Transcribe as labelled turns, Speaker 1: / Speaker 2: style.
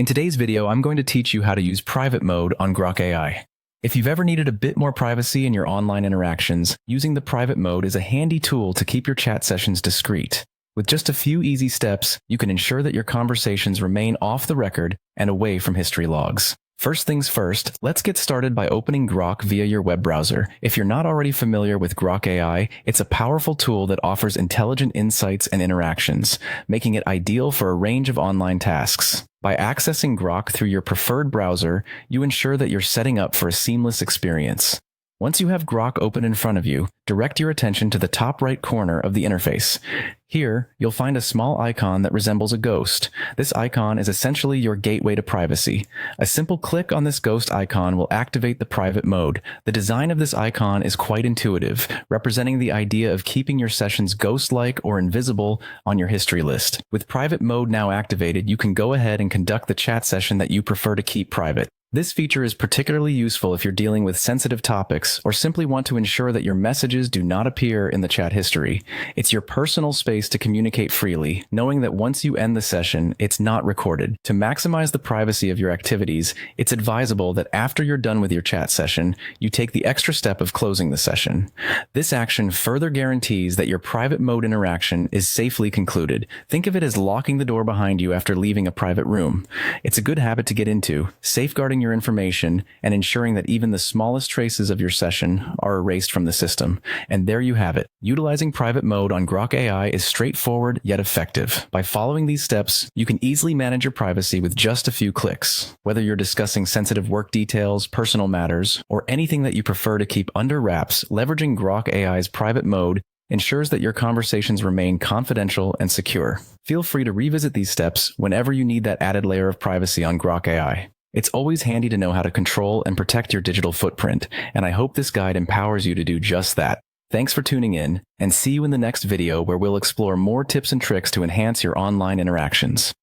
Speaker 1: In today's video, I'm going to teach you how to use private mode on Grok AI. If you've ever needed a bit more privacy in your online interactions, using the private mode is a handy tool to keep your chat sessions discreet. With just a few easy steps, you can ensure that your conversations remain off the record and away from history logs. First things first, let's get started by opening Grok via your web browser. If you're not already familiar with Grok AI, it's a powerful tool that offers intelligent insights and interactions, making it ideal for a range of online tasks. By accessing Grok through your preferred browser, you ensure that you're setting up for a seamless experience. Once you have Grok open in front of you, direct your attention to the top right corner of the interface. Here, you'll find a small icon that resembles a ghost. This icon is essentially your gateway to privacy. A simple click on this ghost icon will activate the private mode. The design of this icon is quite intuitive, representing the idea of keeping your sessions ghost-like or invisible on your history list. With private mode now activated, you can go ahead and conduct the chat session that you prefer to keep private. This feature is particularly useful if you're dealing with sensitive topics or simply want to ensure that your messages do not appear in the chat history. It's your personal space to communicate freely, knowing that once you end the session, it's not recorded. To maximize the privacy of your activities, it's advisable that after you're done with your chat session, you take the extra step of closing the session. This action further guarantees that your private mode interaction is safely concluded. Think of it as locking the door behind you after leaving a private room. It's a good habit to get into, safeguarding your information and ensuring that even the smallest traces of your session are erased from the system. And there you have it. Utilizing private mode on Grok AI is straightforward yet effective. By following these steps, you can easily manage your privacy with just a few clicks. Whether you're discussing sensitive work details, personal matters, or anything that you prefer to keep under wraps, leveraging Grok AI's private mode ensures that your conversations remain confidential and secure. Feel free to revisit these steps whenever you need that added layer of privacy on Grok AI. It's always handy to know how to control and protect your digital footprint, and I hope this guide empowers you to do just that. Thanks for tuning in, and see you in the next video where we'll explore more tips and tricks to enhance your online interactions.